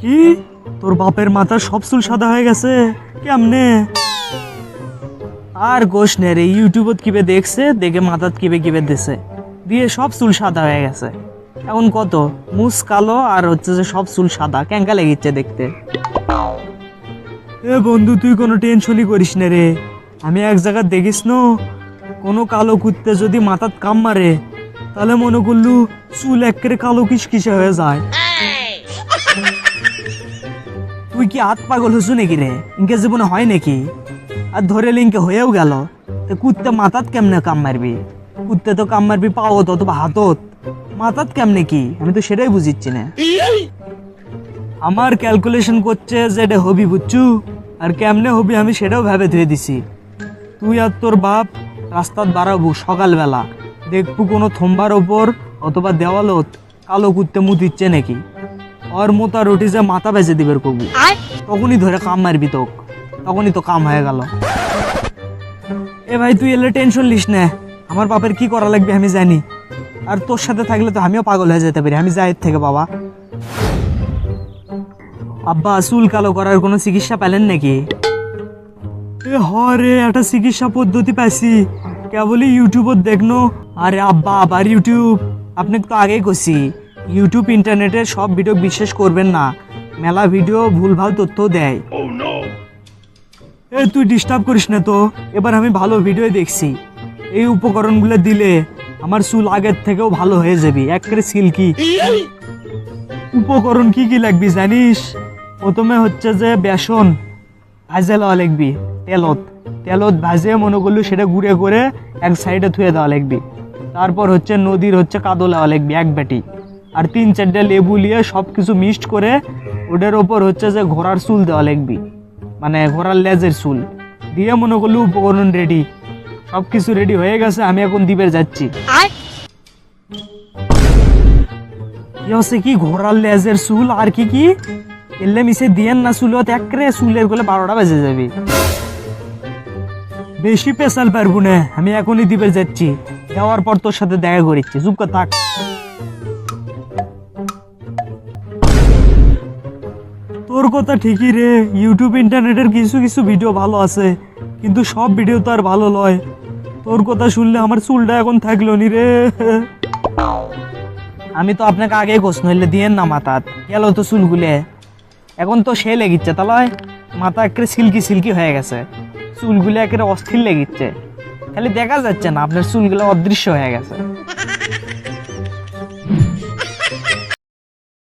কি তোর বাপের মাথা সব চুল সাদা হয়ে গেছে কেমনে? আর গোশ নে রে, ইউটিউবত কিবে দেখছে, দেখে মাথাত কিবে কিবে দিছে, দিয়ে সব চুল সাদা হয়ে গেছে। এখন কত মুস কালো আর হচ্ছে যে সব চুল সাদা, ক্যাঙ্কা লেগেছে দেখতে। এ বন্ধু, তুই কোনো টেনশনই করিস না রে। আমি এক জায়গা দেখিস ন, কোনো কালো কুত্তে যদি মাথাত কাম মারে তাহলে মনে করলু চুল একেবারে কালো কিসকিসে হয়ে যায়। তুই কি হাত পাগল হচ্ছু নাকি রে? ইনকে জীবনে হয় নাকি? আর ধরে লিঙ্কে হয়েও গেল, তো কুত্তে মাথাত কেমনে কাম মারবি? কুত্তে তো কাম মারবি পাওত অথবা হাতত, মাথাত কেমনে কি? আমি তো সেটাই বুঝিচ্ছি না। আমার ক্যালকুলেশন করছে যে এটা হবি, বুঝছু? আর কেমনে হবি আমি সেটাও ভেবে ধুয়ে দিছি। তুই আর তোর বাপ রাস্তাত বাড়াবো সকালবেলা, দেখবো কোনো থম্বার ওপর অথবা দেওয়ালত কালো কুত্তে মুতিচ্ছে নাকি, আর মোতা রুটি যে মাথা বেজে দিবের কবু, তখনই ধরে কাম মারবি তোক, তখনই তো কাম হয়ে গেল। এ ভাই, তুই এলে টেনশন লিস না, আমার বাপের কি করা লাগবে আমি জানি। আর তোর সাথে থাকলে তো আমিও পাগল হয়ে যেতে পারি। আমি যাই এর থেকে বাবা। আব্বা, চুল কালো করার কোনো চিকিৎসা পেলেন নাকি? এ হরে, একটা চিকিৎসা পদ্ধতি পাইছি, কেবলই ইউটিউবত দেখনো। আরে আব্বা, আবার ইউটিউব? আপনাকে তো আগেই কইছি, ইউটিউব ইন্টারনেটের সব ভিডিও বিশ্বাস করবেন না, মেলা ভিডিও ভুলভাল তথ্য দেয়। এ তুই ডিস্টার্ব করিস না তো, এবার আমি ভালো ভিডিও দেখছি। এই উপকরণগুলো দিলে আমার চুল আগের থেকেও ভালো হয়ে যাবে, একেবারে সিল্কি। উপকরণ কি কি লাগবি জানিস? প্রথমে হচ্ছে যে বেসন ভাজে লওয়া লাগবি, তেলত তেলত ভাজে মনে করলু সেটা গুঁড়ে করে এক সাইডে ধুয়ে দেওয়া লাগবি। তারপর হচ্ছে নদীর হচ্ছে কাদো নেওয়া লাগবি এক বাটি, আর 3-4টা লেবু নিয়ে সব কিছু মিক্সড করে ওটার ওপর হচ্ছে যে ঘোড়ার চুল দেওয়া লাগবি, মানে ঘোড়ার লেজের চুল দিয়ে মনে করলু উপকরণ রেডি। সব কিছু রেডি হয়ে গেছে, আমি এখন দ্বীপের যাচ্ছি। কি হচ্ছে কি? ঘোড়ার লেজের চুল আর কি কি এলে মিশে দিয়েন না চুলত, একরে চুলের গলে 12টা বেজে যাবে। বেশি পেশাল পারবো না, আমি এখনই দ্বীপে যাচ্ছি, যাওয়ার পর তোর সাথে দেখা করিচ্ছি। চুপ করে থাক। তোর কথা ঠিকই রে, ইউটিউব ইন্টারনেটের কিছু কিছু ভিডিও ভালো আছে, কিন্তু সব ভিডিও তো আর ভালো নয়। তোর কথা শুনলে আমার চুলটা এখন থাকলো নি রে। আমি তো আপনাকে আগেই কোস, নইলে দিয়েন না মাথাত গেল তো চুলগুলে। এখন তো সে লেগিচ্ছে, তাহলে মাথা একেবারে সিল্কি সিল্কি হয়ে গেছে, চুলগুলো একেবারে অস্থির লেগিচ্ছে, খালি দেখা যাচ্ছে না, আপনার চুলগুলো অদৃশ্য হয়ে গেছে।